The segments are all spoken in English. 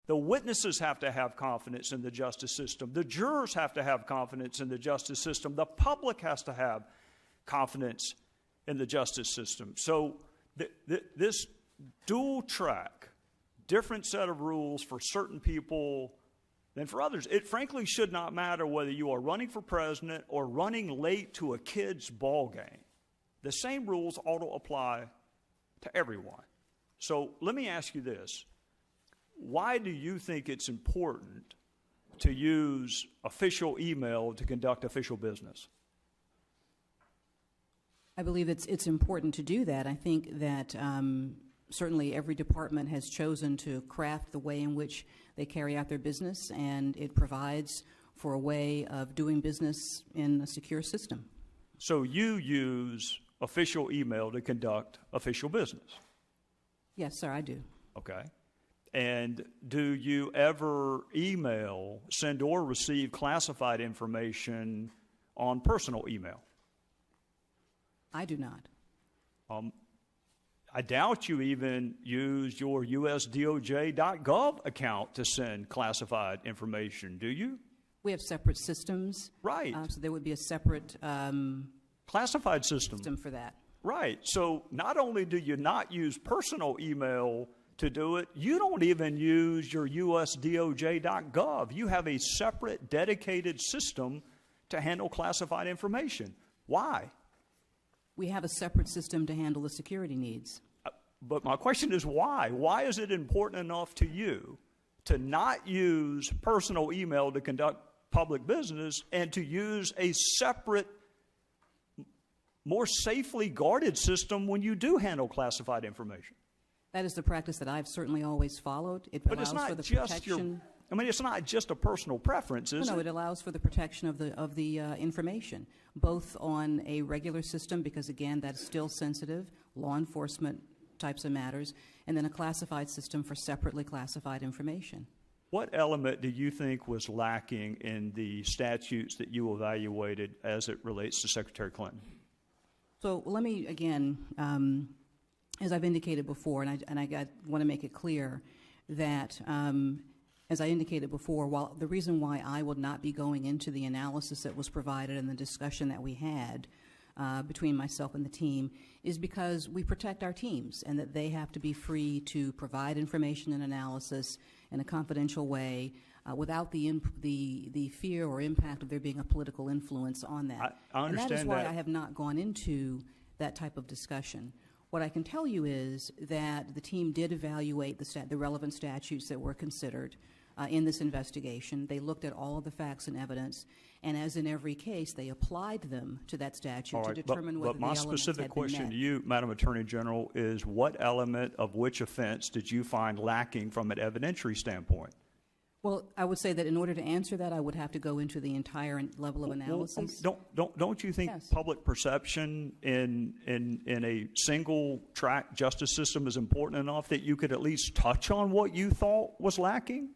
The witnesses have to have confidence in the justice system. The jurors have to have confidence in the justice system. The public has to have confidence in the justice system. So this dual track, different set of rules for certain people than for others. It frankly should not matter whether you are running for president or running late to a kid's ball game. The same rules ought to apply to everyone. So let me ask you this. Why do you think it's important to use official email to conduct official business? I believe it's important to do that. I think that certainly every department has chosen to craft the way in which they carry out their business, and it provides for a way of doing business in a secure system. So you use official email to conduct official business? Yes, sir, I do. Okay. And do you ever email, send or receive classified information on personal email? I do not. I doubt you even use your USDOJ.gov account to send classified information, do you? We have separate systems. Right. So there would be a separate classified system for that. Right. So not only do you not use personal email to do it, you don't even use your USDOJ.gov. You have a separate, dedicated system to handle classified information. Why? We have a separate system to handle the security needs. But my question is why? Why is it important enough to you to not use personal email to conduct public business and to use a separate, more safely guarded system when you do handle classified information? That is the practice that I've certainly always followed. It but allows it's not for the just protection. it's not just a personal preference, is it? No, it allows for the protection of the information, both on a regular system, because again, that's still sensitive, law enforcement types of matters, and then a classified system for separately classified information. What element do you think was lacking in the statutes that you evaluated as it relates to Secretary Clinton? So let me, again, as I've indicated before, and I want to make it clear that, as I indicated before, while the reason why I would not be going into the analysis that was provided and the discussion that we had between myself and the team is because we protect our teams and that they have to be free to provide information and analysis in a confidential way without the fear or impact of there being a political influence on that. I understand and that is why I have not gone into that type of discussion. What I can tell you is that the team did evaluate the relevant statutes that were considered in this investigation. They looked at all of the facts and evidence, and as in every case, they applied them to that statute to determine whether the elements had been met. But my specific question to you, Madam Attorney General, is what element of which offense did you find lacking from an evidentiary standpoint? Well, I would say that in order to answer that, I would have to go into the entire level of analysis. Don't you think public perception in a single track justice system is important enough that you could at least touch on what you thought was lacking?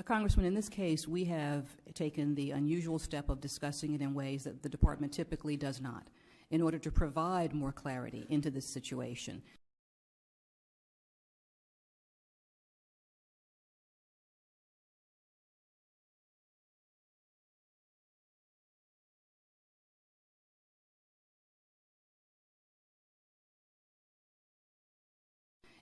Congressman, in this case, we have taken the unusual step of discussing it in ways that the department typically does not, in order to provide more clarity into this situation.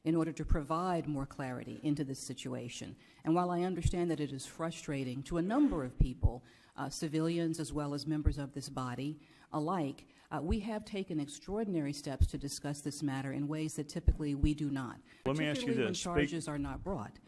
In order to provide more clarity into this situation. And while I understand that it is frustrating to a number of people, civilians as well as members of this body alike, we have taken extraordinary steps to discuss this matter in ways that typically we do not. Let me ask you this. When charges are not brought.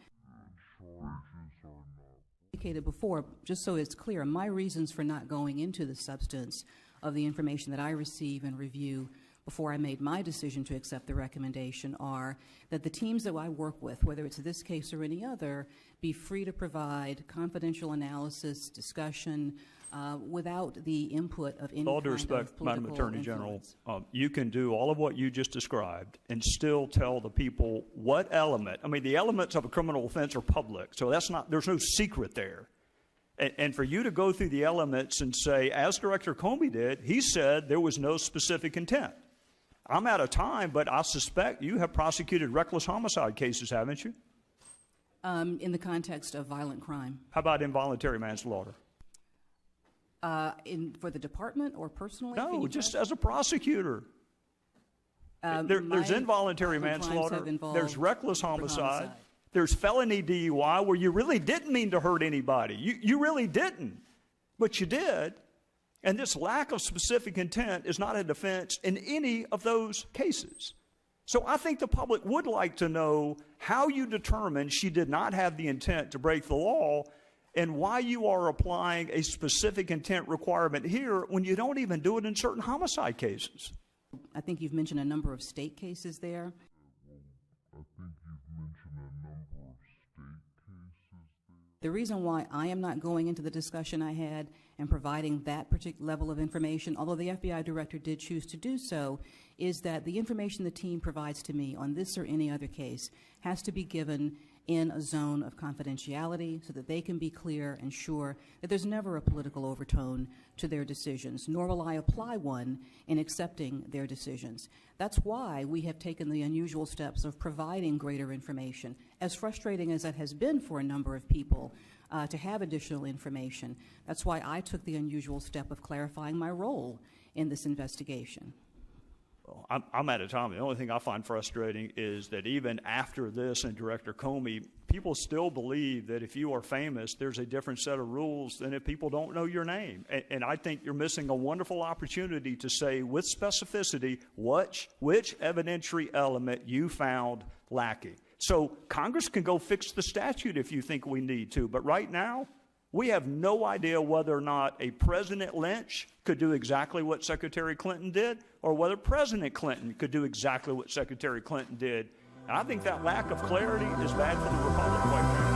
Indicated before, just so it's clear, my reasons for not going into the substance of the information that I receive and review before I made my decision to accept the recommendation are that the teams that I work with, whether it's this case or any other, be free to provide confidential analysis, discussion, without the input of any kind of political influence. With all due respect, Madam Attorney General, you can do all of what you just described and still tell the people what element. I mean, the elements of a criminal offense are public, so there's no secret there. And for you to go through the elements and say, as Director Comey did, he said there was no specific intent. I'm out of time, but I suspect you have prosecuted reckless homicide cases, haven't you? In the context of violent crime. How about involuntary manslaughter? For the department or personally? No, just as a prosecutor. There's involuntary manslaughter. There's reckless homicide. There's felony DUI where you really didn't mean to hurt anybody. You really didn't, but you did. And this lack of specific intent is not a defense in any of those cases. So I think the public would like to know how you determined she did not have the intent to break the law and why you are applying a specific intent requirement here when you don't even do it in certain homicide cases. I think you've mentioned a number of state cases there. The reason why I am not going into the discussion I had and providing that particular level of information, although the FBI director did choose to do so, is that the information the team provides to me on this or any other case has to be given in a zone of confidentiality so that they can be clear and sure that there's never a political overtone to their decisions, nor will I apply one in accepting their decisions. That's why we have taken the unusual steps of providing greater information, as frustrating as that has been for a number of people to have additional information. That's why I took the unusual step of clarifying my role in this investigation. Well, I'm out of time. The only thing I find frustrating is that even after this and Director Comey, people still believe that if you are famous, there's a different set of rules than if people don't know your name. And I think you're missing a wonderful opportunity to say with specificity which evidentiary element you found lacking. So Congress can go fix the statute if you think we need to. But right now, we have no idea whether or not a President Lynch could do exactly what Secretary Clinton did or whether President Clinton could do exactly what Secretary Clinton did. And I think that lack of clarity is bad for the Republic, quite frankly.